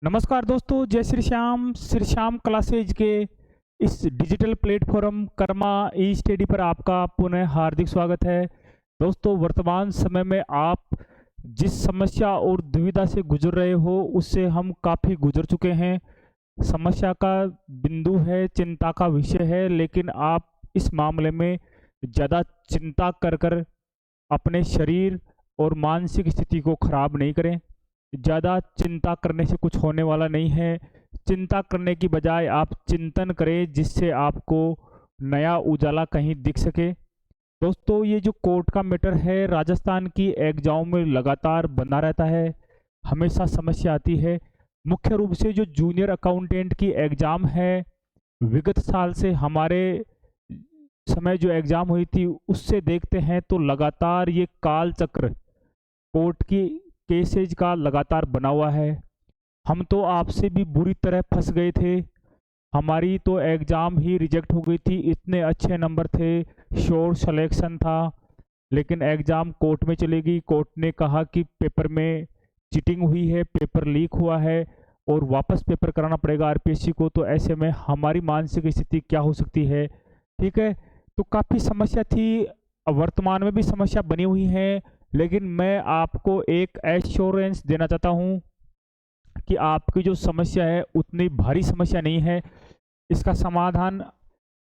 नमस्कार दोस्तों, जय श्री श्याम क्लासेज के इस डिजिटल प्लेटफॉर्म कर्मा ई स्टडी पर आपका पुनः हार्दिक स्वागत है। दोस्तों, वर्तमान समय में आप जिस समस्या और दुविधा से गुजर रहे हो उससे हम काफ़ी गुजर चुके हैं। समस्या का बिंदु है, चिंता का विषय है, लेकिन आप इस मामले में ज़्यादा चिंता कर कर अपने शरीर और मानसिक स्थिति को खराब नहीं करें। ज़्यादा चिंता करने से कुछ होने वाला नहीं है। चिंता करने की बजाय आप चिंतन करें, जिससे आपको नया उजाला कहीं दिख सके। दोस्तों, ये जो कोर्ट का मैटर है, राजस्थान की एग्जाम में लगातार बना रहता है। हमेशा समस्या आती है। मुख्य रूप से जो जूनियर अकाउंटेंट की एग्ज़ाम है, विगत साल से हमारे समय जो एग्ज़ाम हुई थी उससे देखते हैं तो लगातार ये काल चक्र कोर्ट की केसेज का लगातार बना हुआ है। हम तो आपसे भी बुरी तरह फंस गए थे। हमारी तो एग्ज़ाम ही रिजेक्ट हो गई थी, इतने अच्छे नंबर थे, श्योर सिलेक्शन था, लेकिन एग्ज़ाम कोर्ट में चली गई। कोर्ट ने कहा कि पेपर में चीटिंग हुई है, पेपर लीक हुआ है और वापस पेपर कराना पड़ेगा आरपीएससी को। तो ऐसे में हमारी मानसिक स्थिति क्या हो सकती है? ठीक है, तो काफ़ी समस्या थी। वर्तमान में भी समस्या बनी हुई है, लेकिन मैं आपको एक एश्योरेंस देना चाहता हूँ कि आपकी जो समस्या है उतनी भारी समस्या नहीं है। इसका समाधान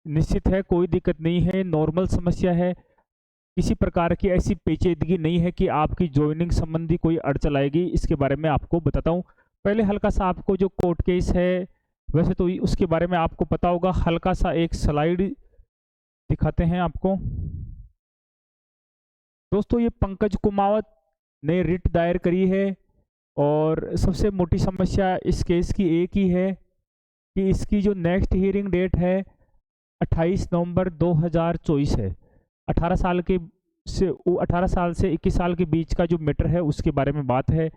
निश्चित है, कोई दिक्कत नहीं है, नॉर्मल समस्या है। किसी प्रकार की ऐसी पेचीदगी नहीं है कि आपकी जॉइनिंग संबंधी कोई अड़चन आएगी। इसके बारे में आपको बताता हूँ। पहले हल्का सा आपको जो कोर्ट केस है, वैसे तो उसके बारे में आपको पता होगा, हल्का सा एक स्लाइड दिखाते हैं आपको। दोस्तों, ये पंकज कुमावत ने रिट दायर करी है और सबसे मोटी समस्या इस केस की एक ही है कि इसकी जो नेक्स्ट हियरिंग डेट है 28 नवंबर 2024 है। 18 साल के से 18 साल से 21 साल के बीच का जो मैटर है उसके बारे में बात है।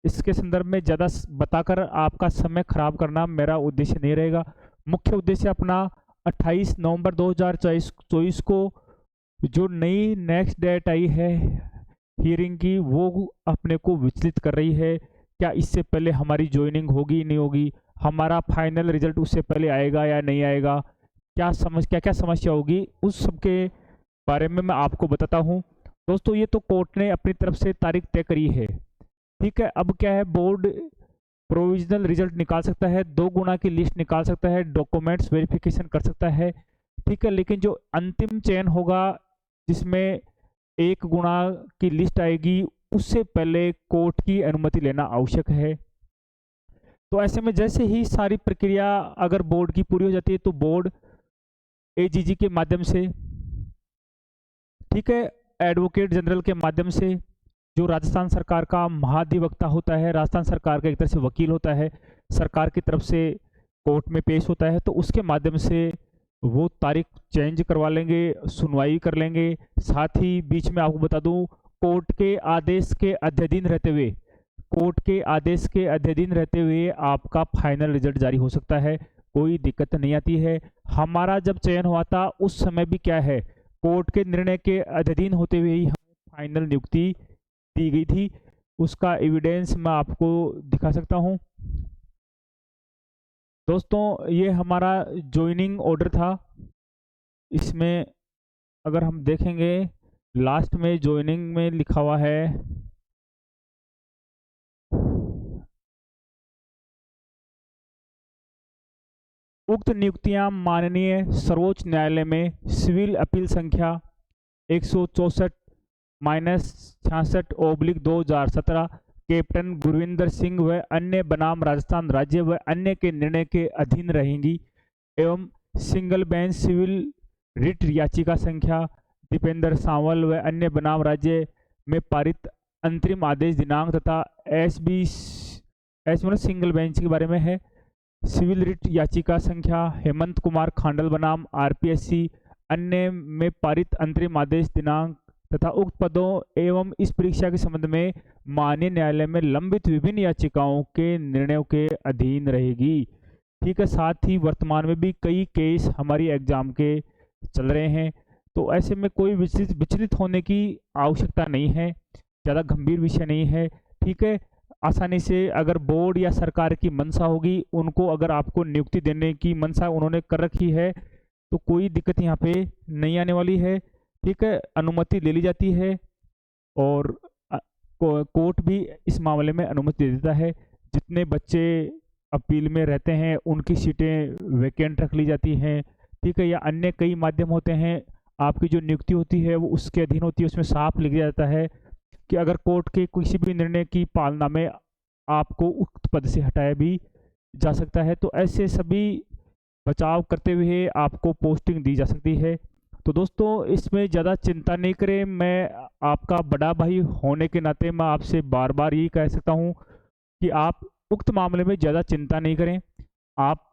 इसके संदर्भ में ज़्यादा बताकर आपका समय खराब करना मेरा उद्देश्य नहीं रहेगा। मुख्य उद्देश्य अपना 28 नवंबर 2024 को जो नई नेक्स्ट डेट आई है हियरिंग की, वो अपने को विचलित कर रही है। क्या इससे पहले हमारी ज्वाइनिंग होगी नहीं होगी, हमारा फाइनल रिजल्ट उससे पहले आएगा या नहीं आएगा, क्या क्या समस्या होगी, उस सब के बारे में मैं आपको बताता हूँ। दोस्तों, ये तो कोर्ट ने अपनी तरफ से तारीख तय करी है। ठीक है, अब क्या है, बोर्ड प्रोविजनल रिजल्ट निकाल सकता है, 2 गुना की लिस्ट निकाल सकता है, डॉक्यूमेंट्स वेरिफिकेशन कर सकता है। ठीक है, लेकिन जो अंतिम चयन होगा जिसमें 1 गुना की लिस्ट आएगी, उससे पहले कोर्ट की अनुमति लेना आवश्यक है। तो ऐसे में जैसे ही सारी प्रक्रिया अगर बोर्ड की पूरी हो जाती है तो बोर्ड एजीजी के माध्यम से, ठीक है, एडवोकेट जनरल के माध्यम से, जो राजस्थान सरकार का महाधिवक्ता होता है, राजस्थान सरकार का एक तरह से वकील होता है, सरकार की तरफ से कोर्ट में पेश होता है, तो उसके माध्यम से वो तारीख चेंज करवा लेंगे, सुनवाई कर लेंगे। साथ ही बीच में आपको बता दूं, कोर्ट के आदेश के अध्ययन रहते हुए, कोर्ट के आदेश के अध्ययन रहते हुए आपका फाइनल रिजल्ट जारी हो सकता है, कोई दिक्कत नहीं आती है। हमारा जब चयन हुआ था उस समय भी क्या है, कोर्ट के निर्णय के अधीन होते हुए ही हमें फाइनल नियुक्ति दी गई थी। उसका एविडेंस मैं आपको दिखा सकता हूँ। दोस्तों, ये हमारा ज्वाइनिंग ऑर्डर था। इसमें अगर हम देखेंगे, लास्ट में ज्वाइनिंग में लिखा हुआ है उक्त नियुक्तियां माननीय सर्वोच्च न्यायालय में सिविल अपील संख्या 164-66/2017 कैप्टन गुरविंदर सिंह व अन्य बनाम राजस्थान राज्य व अन्य के निर्णय के अधीन रहेंगी एवं सिंगल बेंच सिविल रिट याचिका संख्या दीपेंद्र सांवल व अन्य बनाम राज्य में पारित अंतरिम आदेश दिनांक तथा एस बी एस मतलब सिंगल बेंच के बारे में है, सिविल रिट याचिका संख्या हेमंत कुमार खांडल बनाम आरपीएससी अन्य में पारित अंतरिम आदेश दिनांक तथा उक्त पदों एवं इस परीक्षा के संबंध में माननीय न्यायालय में लंबित विभिन्न याचिकाओं के निर्णयों के अधीन रहेगी। ठीक है, साथ ही वर्तमान में भी कई केस हमारी एग्जाम के चल रहे हैं, तो ऐसे में कोई विचलित होने की आवश्यकता नहीं है, ज़्यादा गंभीर विषय नहीं है। ठीक है, आसानी से, अगर बोर्ड या सरकार की मंशा होगी, उनको अगर आपको नियुक्ति देने की मंशा उन्होंने कर रखी है, तो कोई दिक्कत यहाँ पे नहीं आने वाली है। ठीक है, अनुमति ले ली जाती है और कोर्ट भी इस मामले में अनुमति दे देता है। जितने बच्चे अपील में रहते हैं उनकी सीटें वैकेंट रख ली जाती हैं। ठीक है, या अन्य कई माध्यम होते हैं, आपकी जो नियुक्ति होती है वो उसके अधीन होती है, उसमें साफ लिखा जाता है कि अगर कोर्ट के किसी भी निर्णय की पालना में आपको उक्त पद से हटाया भी जा सकता है, तो ऐसे सभी बचाव करते हुए आपको पोस्टिंग दी जा सकती है। तो दोस्तों, इसमें ज़्यादा चिंता नहीं करें। मैं आपका बड़ा भाई होने के नाते मैं आपसे बार बार यही कह सकता हूँ कि आप उक्त मामले में ज़्यादा चिंता नहीं करें। आप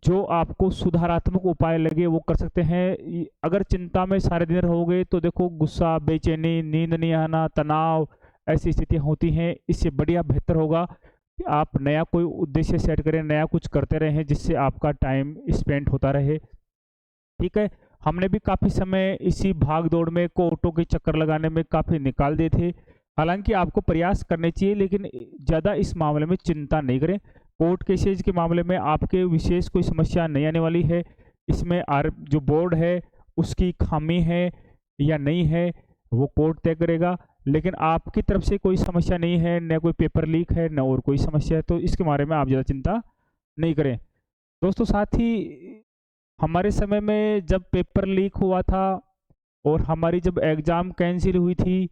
जो आपको सुधारात्मक उपाय लगे वो कर सकते हैं। अगर चिंता में सारे दिन रहोगे तो देखो, गुस्सा, बेचैनी, नींद नहीं आना, तनाव, ऐसी स्थितियाँ होती हैं। इससे बढ़िया बेहतर होगा कि आप नया कोई उद्देश्य सेट करें, नया कुछ करते रहें जिससे आपका टाइम स्पेंड होता रहे। ठीक है, हमने भी काफ़ी समय इसी भाग दौड़ में, कोर्टों के चक्कर लगाने में काफ़ी निकाल दिए थे। हालांकि आपको प्रयास करने चाहिए, लेकिन ज़्यादा इस मामले में चिंता नहीं करें। कोर्ट केसेज के मामले में आपके विशेष कोई समस्या नहीं आने वाली है। इसमें जो बोर्ड है उसकी खामी है या नहीं है वो कोर्ट तय करेगा, लेकिन आपकी तरफ से कोई समस्या नहीं है, न कोई पेपर लीक है, न और कोई समस्या है, तो इसके बारे में आप ज़्यादा चिंता नहीं करें। दोस्तों, साथ ही हमारे समय में जब पेपर लीक हुआ था और हमारी जब एग्ज़ाम कैंसिल हुई थी,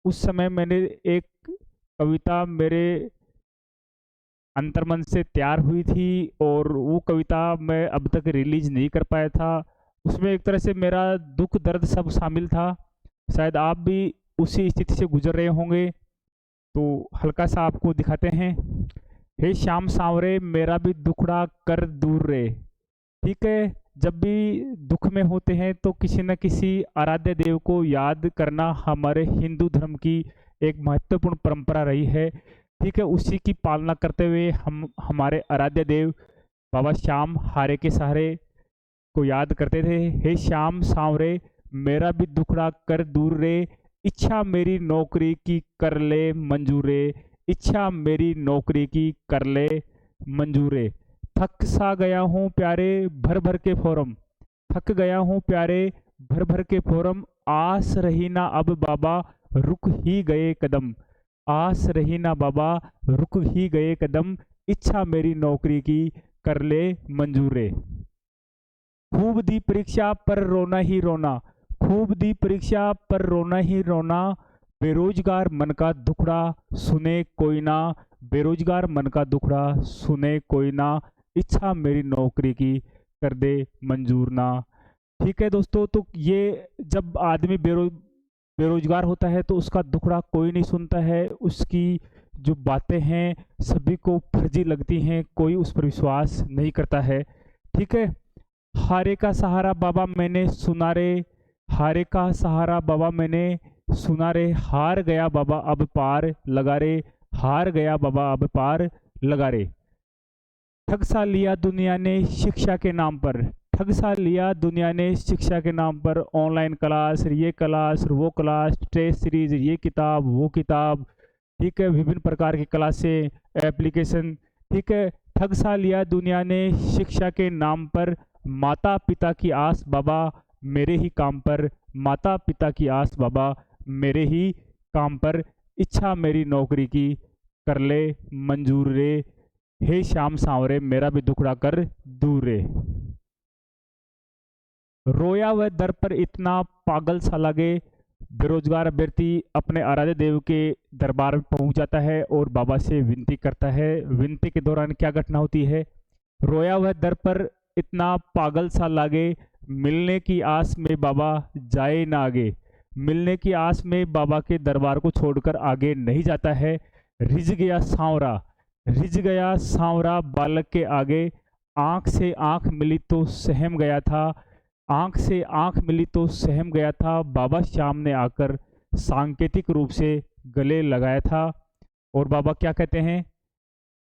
उस समय मैंने एक कविता मेरे अंतर्मन से तैयार हुई थी और वो कविता मैं अब तक रिलीज नहीं कर पाया था। उसमें एक तरह से मेरा दुख दर्द सब शामिल था। शायद आप भी उसी स्थिति से गुजर रहे होंगे, तो हल्का सा आपको दिखाते हैं। हे श्याम सांवरे मेरा भी दुखड़ा कर दूर रे। ठीक है, जब भी दुख में होते हैं तो किसी न किसी आराध्य देव को याद करना हमारे हिंदू धर्म की एक महत्वपूर्ण परंपरा रही है। ठीक है, उसी की पालना करते हुए हम हमारे आराध्य देव बाबा श्याम हारे के सहारे को याद करते थे। हे श्याम सांवरे मेरा भी दुखड़ा कर दूर रे, इच्छा मेरी नौकरी की कर ले मंजूरे, इच्छा मेरी नौकरी की कर ले मंजूरे। थक सा गया हूँ प्यारे भर भर के फोरम, थक गया हूँ प्यारे भर भर के फोरम, आस रही ना अब बाबा रुक ही गए कदम, आस रही ना बाबा रुक ही गए कदम, इच्छा मेरी नौकरी की कर ले मंजूरे। खूब दी परीक्षा पर रोना ही रोना, खूब दी परीक्षा पर रोना ही रोना, बेरोजगार मन का दुखड़ा सुने कोई ना, बेरोजगार मन का दुखड़ा सुने कोई ना, इच्छा मेरी नौकरी की कर दे मंजूर ना। ठीक है दोस्तों, तो ये जब आदमी बेरोजगार होता है तो उसका दुखड़ा कोई नहीं सुनता है, उसकी जो बातें हैं सभी को फर्जी लगती हैं, कोई उस पर विश्वास नहीं करता है। ठीक है, हारे का सहारा बाबा मैंने सुना रे, हारे का सहारा बाबा मैंने सुना रे, हार गया बाबा अब पार लगा रे, हार गया बाबा अब पार लगा रे। ठग सा लिया दुनिया ने शिक्षा के नाम पर, ठग सा लिया दुनिया ने शिक्षा के नाम पर, ऑनलाइन क्लास, ये क्लास, वो क्लास, टेस्ट सीरीज, ये किताब, वो किताब। ठीक है, विभिन्न प्रकार की क्लासें, एप्लीकेशन। ठीक है, ठग सा लिया दुनिया ने शिक्षा के नाम पर, माता पिता की आस बाबा मेरे ही काम पर, माता पिता की आस बाबा मेरे ही काम पर, इच्छा मेरी नौकरी की कर ले मंजूर रे, हे श्याम सांवरे मेरा भी दुखड़ा कर दूर रे। रोया वह दर पर इतना पागल सा लगे, बेरोजगार अभ्यर्थी अपने आराध्य देव के दरबार में पहुंच जाता है और बाबा से विनती करता है। विनती के दौरान क्या घटना होती है? रोया वह दर पर इतना पागल सा लागे, मिलने की आस में बाबा जाए ना आगे, मिलने की आस में बाबा के दरबार को छोड़कर आगे नहीं जाता है। रिझ गया सांवरा, रिझ गया सांवरा बालक के आगे, आंख से आंख मिली तो सहम गया था, आंख से आंख मिली तो सहम गया था, बाबा श्याम ने आकर सांकेतिक रूप से गले लगाया था। और बाबा क्या कहते हैं?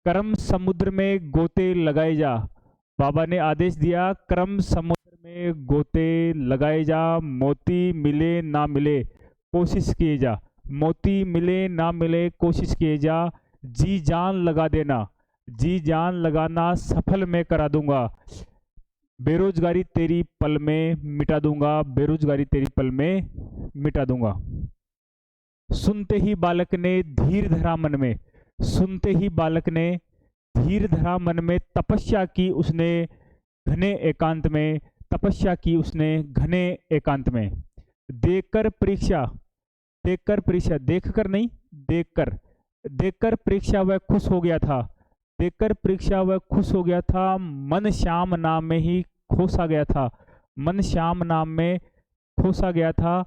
कर्म समुद्र में गोते लगाए जा, बाबा ने आदेश दिया कर्म समुद्र में गोते लगाए जा, मोती मिले ना मिले कोशिश किए जा, मोती मिले ना मिले कोशिश किए जा, जी जान लगा देना, जी जान लगाना सफल मैं करा दूंगा, बेरोजगारी तेरी पल में मिटा दूंगा, बेरोजगारी तेरी पल में मिटा दूंगा। सुनते ही बालक ने धीर धरा मन में, सुनते ही बालक ने धीर धरा मन में, तपस्या की उसने घने एकांत में, तपस्या की उसने घने एकांत में। देखकर परीक्षा, देखकर परीक्षा, देखकर नहीं, देखकर, देखकर परीक्षा वह खुश हो गया था, देखकर परीक्षा वह खुश हो गया था, मन श्याम नाम में ही खोसा गया था, मन श्याम नाम में खोसा गया था।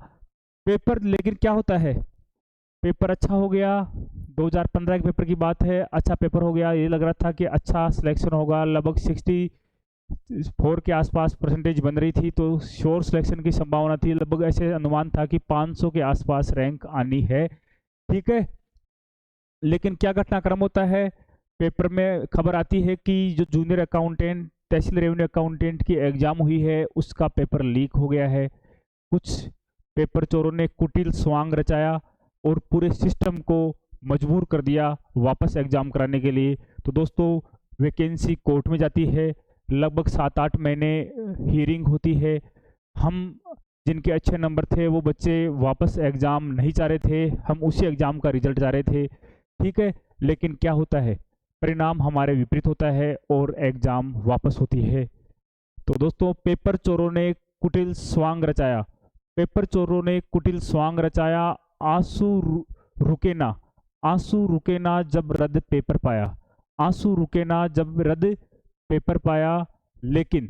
पेपर लेकिन क्या होता है, पेपर अच्छा हो गया, 2015 के पेपर की बात है, अच्छा पेपर हो गया, ये लग रहा था कि अच्छा सिलेक्शन होगा, लगभग 64 के आसपास परसेंटेज बन रही थी, तो श्योर सिलेक्शन की संभावना थी, लगभग ऐसे अनुमान था कि 500 के आसपास रैंक आनी है, ठीक है। लेकिन क्या घटनाक्रम होता है, पेपर में खबर आती है कि जो जूनियर अकाउंटेंट, तहसील रेवेन्यू अकाउंटेंट की एग्जाम हुई है, उसका पेपर लीक हो गया है। कुछ पेपर चोरों ने कुटिल स्वांग रचाया और पूरे सिस्टम को मजबूर कर दिया वापस एग्जाम कराने के लिए। तो दोस्तों वैकेंसी कोर्ट में जाती है, लगभग 7-8 महीने हियरिंग होती है। हम जिनके अच्छे नंबर थे वो बच्चे वापस एग्ज़ाम नहीं चाह रहे थे, हम उसी एग्ज़ाम का रिजल्ट चाह रहे थे, ठीक है। लेकिन क्या होता है, परिणाम हमारे विपरीत होता है और एग्ज़ाम वापस होती है। तो दोस्तों पेपर चोरों ने कुटिल स्वांग रचाया, पेपर चोरों ने कुटिल स्वांग रचाया, आंसू रुके ना, आंसू रुके ना जब रद्द पेपर पाया, आंसू रुके ना जब रद्द पेपर पाया। लेकिन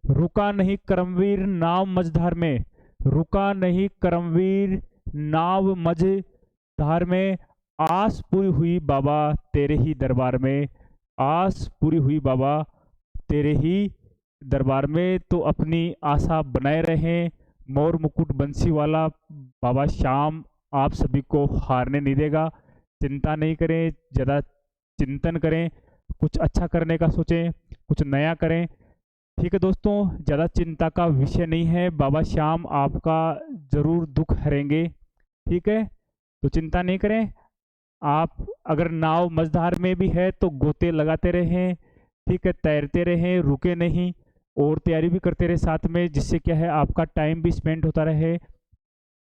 रुका नहीं करमवीर नाव मझधार में, रुका नहीं करमवीर नाव मझधार में, आस पूरी हुई बाबा तेरे ही दरबार में, आस पूरी हुई बाबा तेरे ही दरबार में। तो अपनी आशा बनाए रहें, मोर मुकुट बंसी वाला बाबा श्याम आप सभी को हारने नहीं देगा। चिंता नहीं करें, ज़्यादा चिंतन करें, कुछ अच्छा करने का सोचें, कुछ नया करें, ठीक है दोस्तों। ज़्यादा चिंता का विषय नहीं है, बाबा श्याम आपका ज़रूर दुख हरेंगे, ठीक है। तो चिंता नहीं करें, आप अगर नाव मझधार में भी है तो गोते लगाते रहें, ठीक है, तैरते रहें, रुके नहीं, और तैयारी भी करते रहे साथ में, जिससे क्या है आपका टाइम भी स्पेंड होता रहे।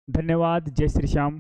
धन्यवाद, जय श्री श्याम।